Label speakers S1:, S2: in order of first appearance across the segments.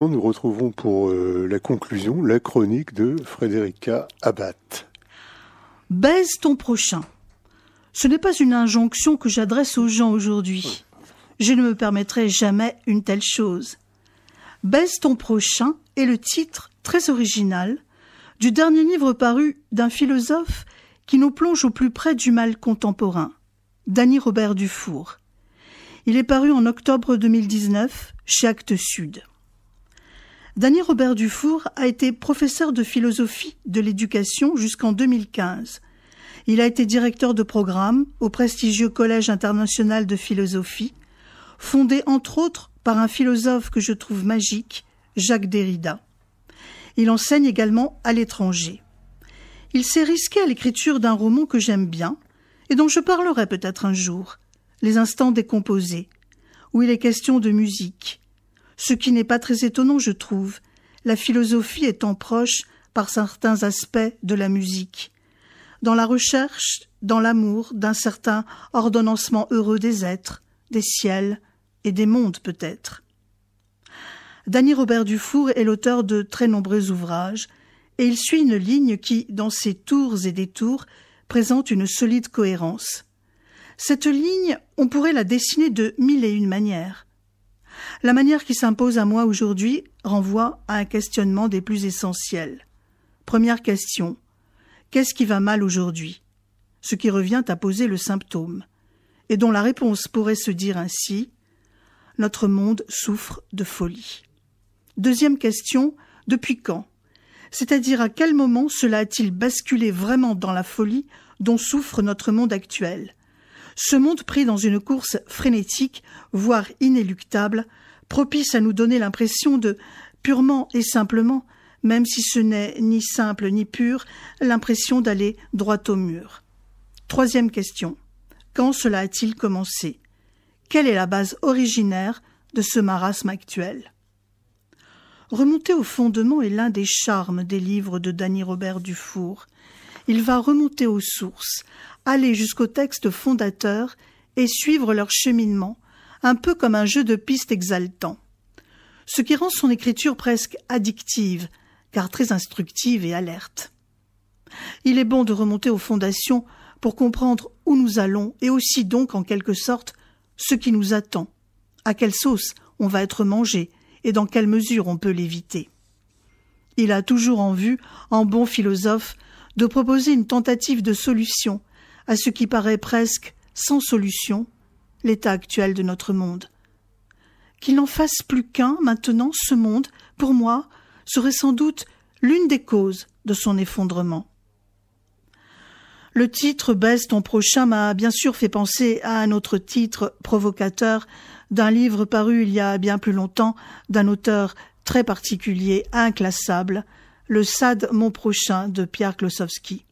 S1: Nous retrouvons pour la conclusion la chronique de Frédérica Abatte.
S2: Baise ton prochain. Ce n'est pas une injonction que j'adresse aux gens aujourd'hui. Je ne me permettrai jamais une telle chose. Baise ton prochain est le titre très original du dernier livre paru d'un philosophe qui nous plonge au plus près du mal contemporain, Danny Robert Dufour. Il est paru en octobre 2019 chez Actes Sud. Danny Robert Dufour a été professeur de philosophie de l'éducation jusqu'en 2015. Il a été directeur de programme au prestigieux Collège international de philosophie, fondé entre autres par un philosophe que je trouve magique, Jacques Derrida. Il enseigne également à l'étranger. Il s'est risqué à l'écriture d'un roman que j'aime bien et dont je parlerai peut-être un jour, Les Instants décomposés, où il est question de musique. Ce qui n'est pas très étonnant, je trouve, la philosophie étant proche par certains aspects de la musique. Dans la recherche, dans l'amour d'un certain ordonnancement heureux des êtres, des ciels et des mondes peut-être. Danny Robert Dufour est l'auteur de très nombreux ouvrages et il suit une ligne qui, dans ses tours et détours, présente une solide cohérence. Cette ligne, on pourrait la dessiner de 1001 manières. La manière qui s'impose à moi aujourd'hui renvoie à un questionnement des plus essentiels. Première question. Qu'est-ce qui va mal aujourd'hui? Ce qui revient à poser le symptôme, et dont la réponse pourrait se dire ainsi: notre monde souffre de folie. Deuxième question, depuis quand? C'est-à-dire à quel moment cela a-t-il basculé vraiment dans la folie dont souffre notre monde actuel? Ce monde pris dans une course frénétique, voire inéluctable, propice à nous donner l'impression de, purement et simplement, même si ce n'est ni simple ni pur, l'impression d'aller droit au mur. Troisième question. Quand cela a-t-il commencé? Quelle est la base originaire de ce marasme actuel? Remonter au fondement est l'un des charmes des livres de Danny Robert Dufour. Il va remonter aux sources, aller jusqu'au texte fondateur et suivre leur cheminement, un peu comme un jeu de pistes exaltant. Ce qui rend son écriture presque addictive, car très instructive et alerte. Il est bon de remonter aux fondations pour comprendre où nous allons et aussi donc, en quelque sorte, ce qui nous attend, à quelle sauce on va être mangé et dans quelle mesure on peut l'éviter. Il a toujours en vue, en bon philosophe, de proposer une tentative de solution à ce qui paraît presque sans solution, l'état actuel de notre monde. Qu'il n'en fasse plus qu'un, maintenant, ce monde, pour moi, serait sans doute l'une des causes de son effondrement. Le titre « Baise ton prochain » m'a bien sûr fait penser à un autre titre provocateur d'un livre paru il y a bien plus longtemps, d'un auteur très particulier, inclassable, Le Sade mon prochain de Pierre Klossowski.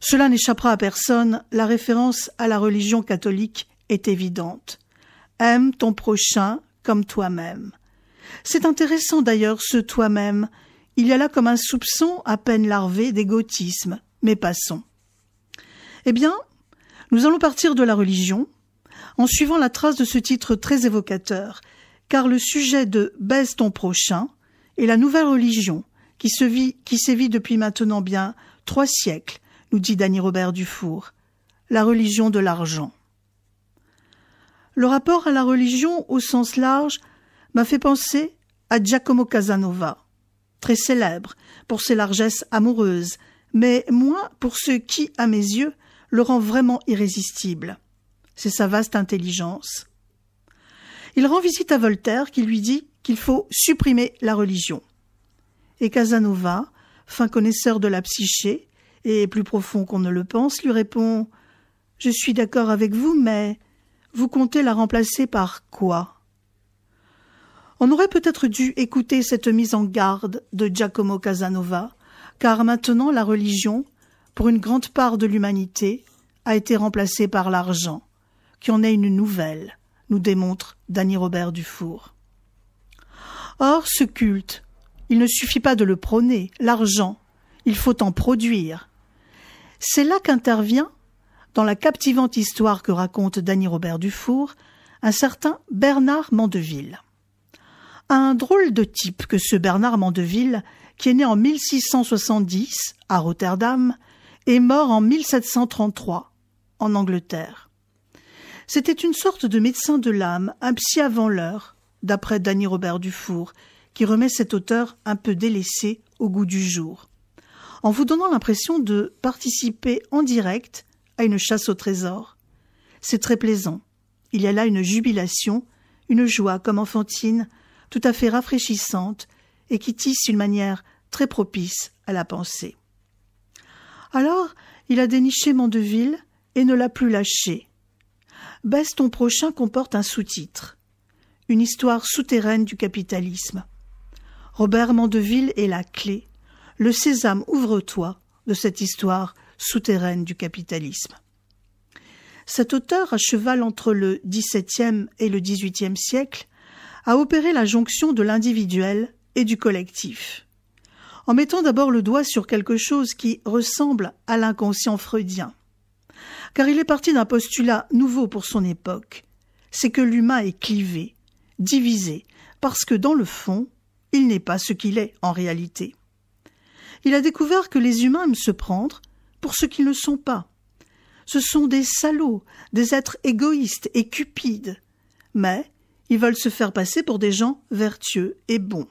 S2: Cela n'échappera à personne, la référence à la religion catholique est évidente. Aime ton prochain comme toi-même. C'est intéressant d'ailleurs ce toi-même. Il y a là comme un soupçon à peine larvé d'égotisme, mais passons. Eh bien, nous allons partir de la religion, en suivant la trace de ce titre très évocateur, car le sujet de « Baise ton prochain » est la nouvelle religion qui sévit depuis maintenant bien 3 siècles, nous dit Danny Robert Dufour, la religion de l'argent. Le rapport à la religion au sens large m'a fait penser à Giacomo Casanova, très célèbre pour ses largesses amoureuses, mais moins pour ce qui, à mes yeux, le rend vraiment irrésistible. C'est sa vaste intelligence. Il rend visite à Voltaire qui lui dit qu'il faut supprimer la religion. Et Casanova, fin connaisseur de la psyché, et plus profond qu'on ne le pense, lui répond « Je suis d'accord avec vous, mais vous comptez la remplacer par quoi ?» On aurait peut-être dû écouter cette mise en garde de Giacomo Casanova, car maintenant la religion, pour une grande part de l'humanité, a été remplacée par l'argent, qui en est une nouvelle, nous démontre Danny Robert Dufour. Or, ce culte, il ne suffit pas de le prôner, l'argent, il faut en produire. C'est là qu'intervient, dans la captivante histoire que raconte Danny Robert Dufour, un certain Bernard Mandeville. Un drôle de type que ce Bernard Mandeville, qui est né en 1670 à Rotterdam et mort en 1733 en Angleterre. C'était une sorte de médecin de l'âme, un psy avant l'heure, d'après Danny Robert Dufour, qui remet cet auteur un peu délaissé au goût du jour, en vous donnant l'impression de participer en direct à une chasse au trésor. C'est très plaisant. Il y a là une jubilation, une joie comme enfantine, tout à fait rafraîchissante et qui tisse une manière très propice à la pensée. Alors, il a déniché Mandeville et ne l'a plus lâché. Baise ton prochain comporte un sous-titre. Une histoire souterraine du capitalisme. Robert Mandeville est la clé. Le sésame ouvre-toi de cette histoire souterraine du capitalisme. Cet auteur, à cheval entre le XVIIe et le XVIIIe siècle, a opéré la jonction de l'individuel et du collectif, en mettant d'abord le doigt sur quelque chose qui ressemble à l'inconscient freudien. Car il est parti d'un postulat nouveau pour son époque, c'est que l'humain est clivé, divisé, parce que dans le fond, il n'est pas ce qu'il est en réalité. Il a découvert que les humains aiment se prendre pour ce qu'ils ne sont pas. Ce sont des salauds, des êtres égoïstes et cupides, mais ils veulent se faire passer pour des gens vertueux et bons.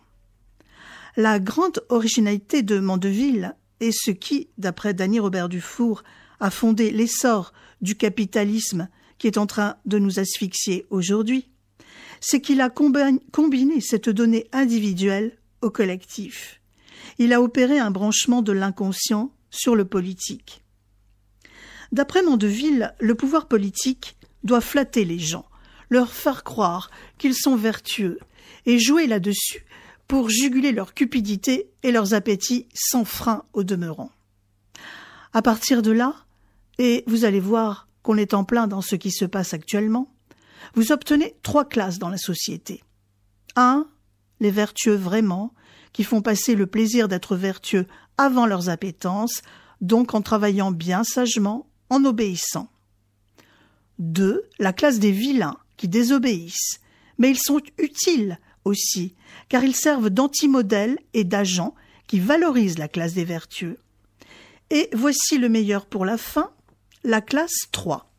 S2: La grande originalité de Mandeville est ce qui, d'après Danny Robert Dufour, a fondé l'essor du capitalisme qui est en train de nous asphyxier aujourd'hui, c'est qu'il a combiné cette donnée individuelle au collectif. Il a opéré un branchement de l'inconscient sur le politique. D'après Mandeville, le pouvoir politique doit flatter les gens, leur faire croire qu'ils sont vertueux et jouer là-dessus pour juguler leur cupidité et leurs appétits sans frein au demeurant. À partir de là, et vous allez voir qu'on est en plein dans ce qui se passe actuellement, vous obtenez 3 classes dans la société. 1. Les vertueux vraiment, qui font passer le plaisir d'être vertueux avant leurs appétences, donc en travaillant bien sagement, en obéissant. 2. La classe des vilains, qui désobéissent, mais ils sont utiles aussi, car ils servent d'antimodèle et d'agents qui valorisent la classe des vertueux. Et voici le meilleur pour la fin, la classe 3.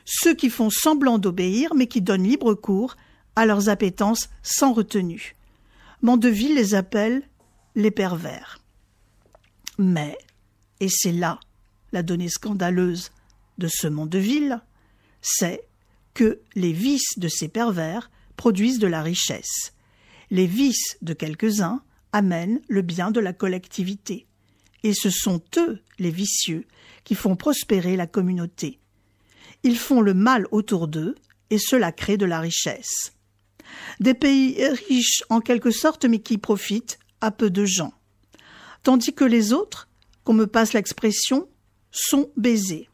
S2: Ceux qui font semblant d'obéir, mais qui donnent libre cours à leurs appétences sans retenue. Mandeville les appelle les pervers. Mais, et c'est là la donnée scandaleuse de ce Mandeville, c'est que les vices de ces pervers produisent de la richesse. Les vices de quelques-uns amènent le bien de la collectivité. Et ce sont eux, les vicieux, qui font prospérer la communauté. Ils font le mal autour d'eux et cela crée de la richesse. Des pays riches en quelque sorte mais qui profitent à peu de gens. Tandis que les autres, qu'on me passe l'expression, sont baisés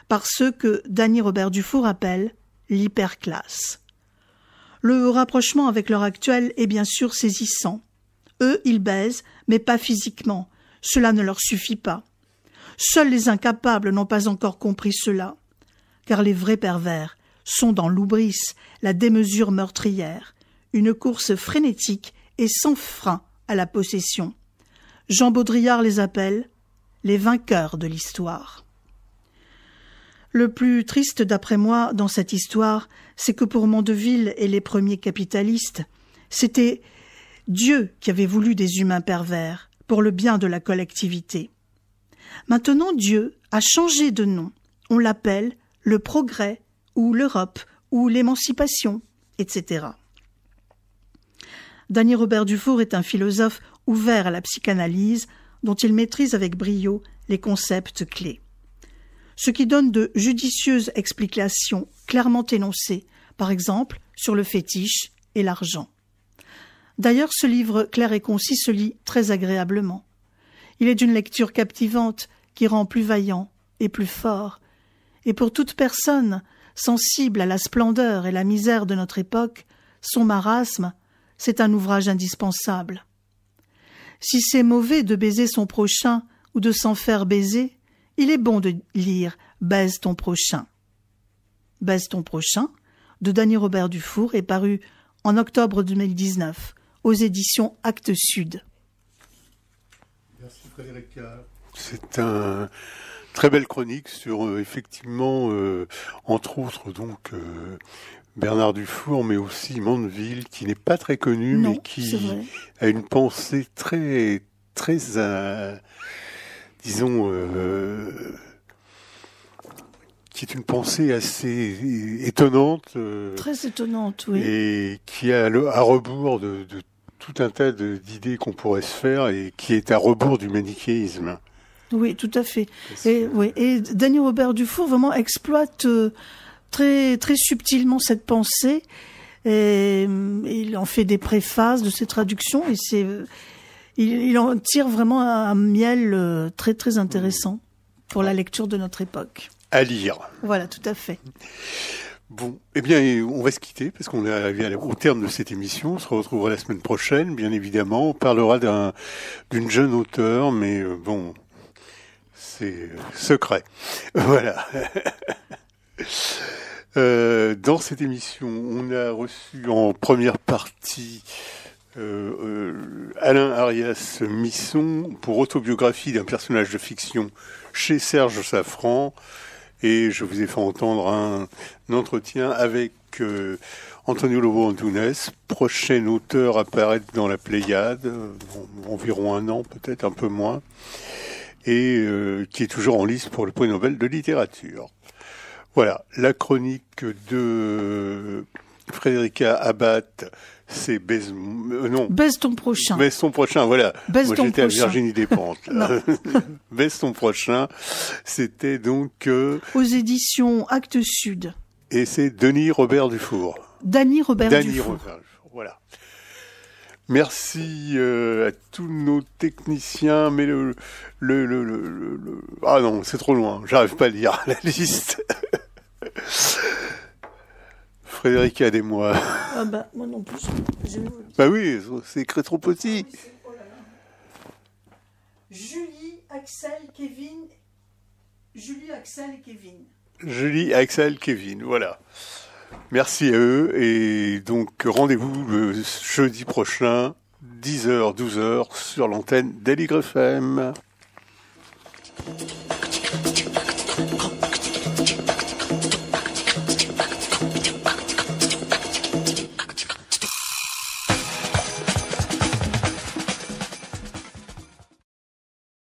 S2: par ceux que Danny Robert Dufour appelle l'hyperclasse. Le rapprochement avec l'heure actuelle est bien sûr saisissant. Eux, ils baisent, mais pas physiquement. Cela ne leur suffit pas. Seuls les incapables n'ont pas encore compris cela. Car les vrais pervers sont dans l'oubris, la démesure meurtrière, une course frénétique et sans frein à la possession. Jean Baudrillard les appelle les vainqueurs de l'histoire. Le plus triste d'après moi dans cette histoire, c'est que pour Mandeville et les premiers capitalistes, c'était Dieu qui avait voulu des humains pervers pour le bien de la collectivité. Maintenant, Dieu a changé de nom. On l'appelle le progrès ou l'Europe ou l'émancipation, etc. Danny Robert Dufour est un philosophe ouvert à la psychanalyse dont il maîtrise avec brio les concepts clés. Ce qui donne de judicieuses explications clairement énoncées, par exemple sur le fétiche et l'argent. D'ailleurs, ce livre clair et concis se lit très agréablement. Il est d'une lecture captivante qui rend plus vaillant et plus fort. Et pour toute personne sensible à la splendeur et la misère de notre époque, son marasme, c'est un ouvrage indispensable. Si c'est mauvais de baiser son prochain ou de s'en faire baiser, il est bon de lire « Baise ton prochain ». « Baise ton prochain » de Danny Robert Dufour est paru en octobre 2019 aux éditions Actes Sud.
S1: Merci Frédérica. C'est une très belle chronique sur effectivement, entre autres donc Bernard Dufour, mais aussi Mandeville, qui n'est pas très connu, mais qui a une pensée très très disons qui est une pensée assez étonnante.
S2: Très étonnante, oui.
S1: Et qui est à rebours de tout un tas d'idées qu'on pourrait se faire et qui est à rebours du manichéisme.
S2: Oui, tout à fait. Et Dany Robert Dufour vraiment exploite très très subtilement cette pensée. Et il en fait des préfaces de ses traductions et il en tire vraiment un miel très très intéressant pour la lecture de notre époque.
S1: À lire.
S2: Voilà, tout à fait.
S1: Bon, eh bien, on va se quitter parce qu'on est arrivé au terme de cette émission. On se retrouvera la semaine prochaine, bien évidemment. On parlera d'une jeune auteure, mais bon, c'est secret. Voilà. Dans cette émission, on a reçu en première partie Alain Arias Misson pour autobiographie d'un personnage de fiction chez Serge Safran. Et je vous ai fait entendre un entretien avec Antonio Lobo Antunes, prochain auteur à paraître dans la Pléiade, environ 1 an, peut-être un peu moins, et qui est toujours en lice pour le prix Nobel de littérature. Voilà, la chronique de Frédérica Abbath, c'est Baise ton prochain. Baise ton prochain, voilà. Moi j'étais à Virginie Despentes. Baise ton prochain, c'était donc
S2: aux éditions Actes Sud.
S1: Et c'est Dany Robert Dufour.
S2: Dany Robert Dufour,
S1: voilà. Merci à tous nos techniciens, mais ah non, c'est trop loin, j'arrive pas à lire la liste. Frédérica, aidez-moi.
S2: Ah bah, moi non plus.
S1: Bah oui, c'est écrit trop petit.
S2: Oh là là. Julie, Axel, Kevin,
S1: voilà. Merci à eux et donc rendez-vous le jeudi prochain, 10h, 12h sur l'antenne d'Aligre FM.